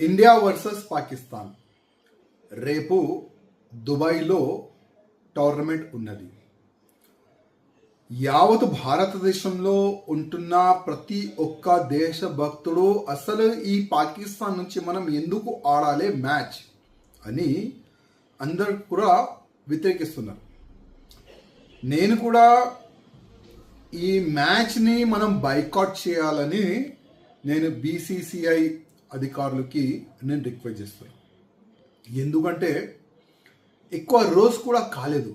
India versus Pakistan రేపు దుబాయ్లో tournament ఉన్నది. యావత్ భారతదేశంలో ఉంటున్న ప్రతి ఒక్క దేశభక్తుడు అసలు ఈ పాకిస్తాన్ నుంచి మనం ఎందుకు ఆడాలి మ్యాచ్ అని అందరు కూడా వ్యతిరేకిస్తున్నారు. నేను కూడా ఈ మ్యాచ్ని మనం బైకాట్ చేయాలని నేను బీసీసీఐ అధికారులకి నేను రిక్వెస్ట్ చేస్తున్నాను. ఎందుకంటే ఎక్కువ రోజు కూడా కాలేదు.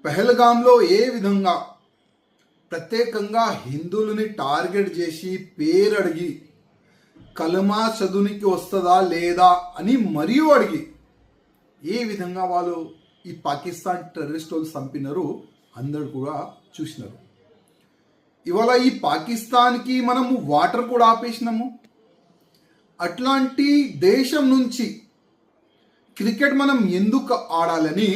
పెహల్గాంలో ఏ విధంగా ప్రత్యేకంగా హిందువులని టార్గెట్ చేసి పేరు అడిగి కలమా చదువునికి వస్తుందా లేదా అని మరియు అడిగి ఏ విధంగా వాళ్ళు ఈ పాకిస్తాన్ టెర్రరిస్ట్ వాళ్ళు చంపినారు అందరు కూడా చూసినారు. ఇవాళ ఈ పాకిస్తాన్కి మనము వాటర్ కూడా ఆపేసినాము. అట్లాంటి దేశం నుంచి క్రికెట్ మనం ఎందుకు ఆడాలని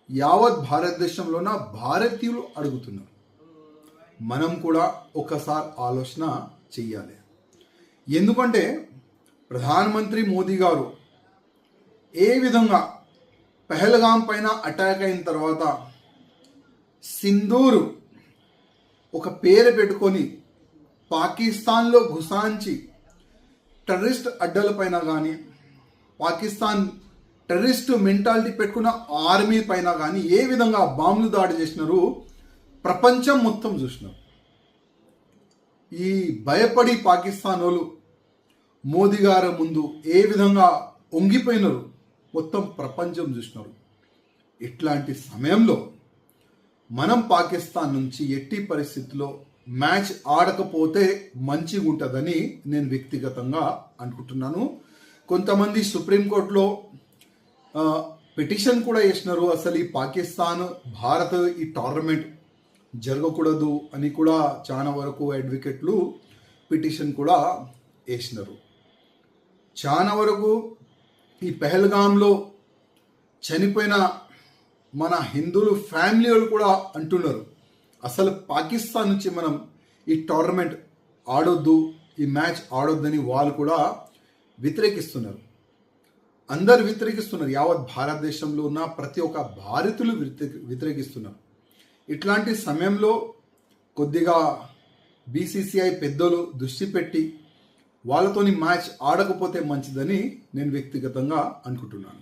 యావత్ భారతదేశంలో ఉన్న భారతీయులు అడుగుతున్నారు. మనం కూడా ఒకసారి ఆలోచన చెయ్యాలి. ఎందుకంటే ప్రధానమంత్రి మోదీ గారు ఏ విధంగా పెహల్గాం పైన అటాక్ అయిన తర్వాత సింధూరు ఒక పేరు పెట్టుకొని పాకిస్తాన్లో గుసాంచి టెర్రరిస్ట్ అడ్డల పైన కానీ పాకిస్తాన్ టెర్రరిస్ట్ మెంటాలిటీ పెట్టుకున్న ఆర్మీ పైన కానీ ఏ విధంగా బాంబులు దాడి చేసినారు ప్రపంచం మొత్తం చూసినారు. ఈ భయపడి పాకిస్తాన్ వాళ్ళు మోదీ గారి ముందు ఏ విధంగా వంగిపోయినారు మొత్తం ప్రపంచం చూసినారు. ఇట్లాంటి సమయంలో మనం పాకిస్తాన్ నుంచి ఎట్టి పరిస్థితుల్లో మ్యాచ్ ఆడకపోతే మంచిగా ఉంటుందని నేను వ్యక్తిగతంగా అనుకుంటున్నాను. కొంతమంది సుప్రీంకోర్టులో పిటిషన్ కూడా వేసినారు. అసలు ఈ పాకిస్తాన్ భారత్ ఈ టోర్నమెంట్ జరగకూడదు అని కూడా చాలా వరకు అడ్వకేట్లు పిటిషన్ కూడా వేసినారు. చాలా వరకు ఈ పెహల్గాంలో చనిపోయిన మన హిందువులు ఫ్యామిలీ వాళ్ళు కూడా అంటున్నారు అసలు పాకిస్తాన్ నుంచి మనం ఈ టోర్నమెంట్ ఆడొద్దు, ఈ మ్యాచ్ ఆడొద్దని వాళ్ళు కూడా వ్యతిరేకిస్తున్నారు. అందరు వ్యతిరేకిస్తున్నారు. యావత్ భారతదేశంలో ఉన్న ప్రతి ఒక్క భారతీయులు వ్యతిరేకిస్తున్నారు. ఇట్లాంటి సమయంలో కొద్దిగా బీసీసీఐ పెద్దలు దృష్టి పెట్టి వాళ్ళతోని మ్యాచ్ ఆడకపోతే మంచిదని నేను వ్యక్తిగతంగా అనుకుంటున్నాను.